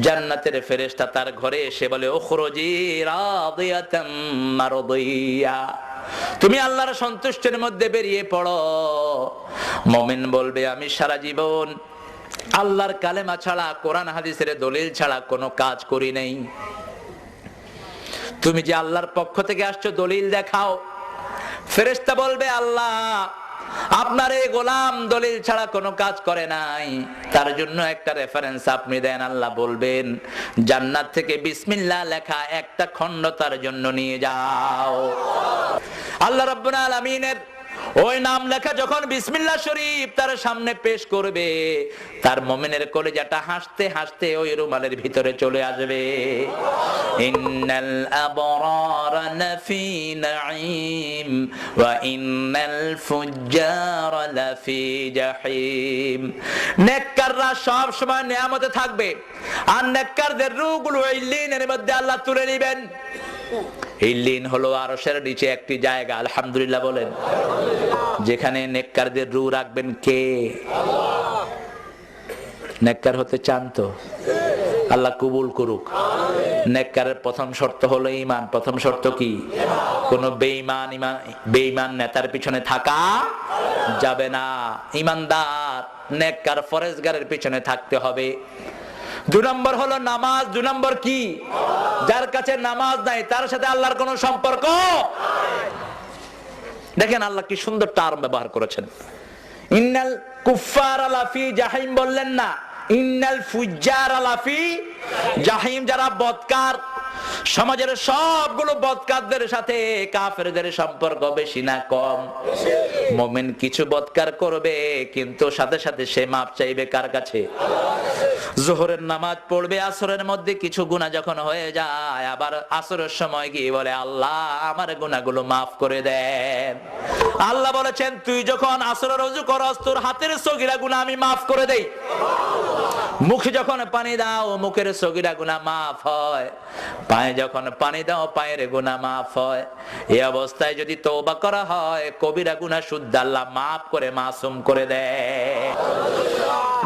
জান্নাতের ফেরেশতা তার ঘরে এসে বলে উখরুজি রাদিয়াতাম মারদিয়া, তুমি আল্লাহর সন্তুষ্টির মধ্যে বেরিয়ে পড়ো। মুমিন বলবে আমি সারা জীবন আল্লাহর কালেমা ছাড়া, কোরআন হাদিসের দলিল ছাড়া কোনো কাজ করি নাই। তুমি যে আল্লাহর পক্ষ থেকে আসছো, দলিল দেখাও। ফেরেশতা বলবে আল্লাহ আপনার এই গোলাম দলিল ছাড়া কোনো কাজ করে নাই, তার জন্য একটা রেফারেন্স আপনি দেন। আল্লাহ বলবেন জান্নাত থেকে বিসমিল্লাহ লেখা একটা খণ্ড তার জন্য নিয়ে যাও। আল্লাহ রাব্বুল আলামিনের ওই নাম লেখা যখন বিসমিল্লাহ শরীফ তার সামনে পেশ করবে, তার মুমিনের কলিজাটা হাসতে হাসতে ওই রুমালের ভিতরে চলে আসবে। ইন্নাল আবরারা লাফি নাঈম ওয়া ইন্নাল ফুজ্জারা লাফি জাহিম। নেককাররা সব সময় নিয়ামতে থাকবে, আর নেককারদের রূহগুলো ইল্লিনের মধ্যে আল্লাহ তুলে নেবেন। ইল্লিন হলো আরশের নিচে একটি জায়গা, আলহামদুলিল্লাহ বলেন, যেখানে নেককারদের রূহ রাখবেন কে? আল্লাহ। নেককার হতে চান তো? আল্লাহ কবুল করুক। নেককারের প্রথম শর্ত হলো ঈমান। প্রথম শর্ত কি? কোন বেঈমান নেতার পিছনে থাকা যাবে না। ঈমানদার নেককার ফরেজগারের পিছনে থাকতে হবে। 2 নম্বর হলো নামাজ। 2 নম্বর কি? যার কাছে নামাজ নাই তার সাথে আল্লাহর কোনো সম্পর্ক। দেখেন আল্লাহ কি সুন্দর টার্ম ব্যবহার করেছেন। ইন্নাল কুফারা লাফি জাহিম বললেন না, ইন্নাল ফুজ্জারা লাফি জাহিম। যারা বদকার, সমাজের সবগুলো বদকারদের সাথে কাফেরদের সম্পর্ক বেশি না কম? মুমিন কিছু বদকার করবে, কিন্তু সাথে সাথে সে মাপ চাইবে কার কাছে? যোহরের নামাজ পড়বে, আসরের মধ্যে কিছু গুনাহ যখন হয়ে যায়, আবার আসরের সময় গিয়ে বলে আল্লাহ আমার গুনাহগুলো মাফ করে দেন। আল্লাহ বলেছেন তুই যখন আসরের ওযু করস তোর হাতের সগীরা গুনাহ আমি মাফ করে দেই। মুখে যখন পানি দাও মুখের সগীরা গুনাহ মাফ হয়, পায়ে যখন পানি দাও পায়ের গুনাহ মাফ হয়। এই অবস্থায় যদি তওবা করা হয় কবিরা গুনাহ শুদ্ধ আল্লাহ মাফ করে মাসুম করে দেয়।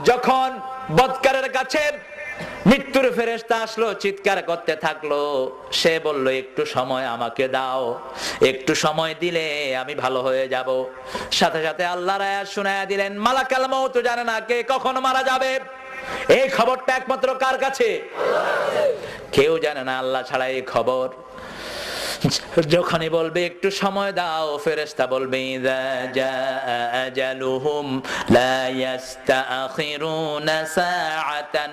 যখন বদকারের কাছে মৃত্যুর ফেরেশতা আসলো, চিৎকার করতে থাকলো, সে বলল একটু সময় আমাকে দাও, একটু সময় দিলে আমি ভালো হয়ে যাব। সাথে সাথে আল্লাহর আয়াত শুনায়া দিলেন মালাকাল মউত জানে না কে কখন মারা যাবে। এই খবরটা একমাত্র কার কাছে? কেউ জানে না আল্লাহ ছাড়া এই খবর। যখনই বলবে একটু সময় দাও, ফেরেশতা বলবে ইযা জাআ আজালুহুম লা ইস্তাখিরুনা সাআতান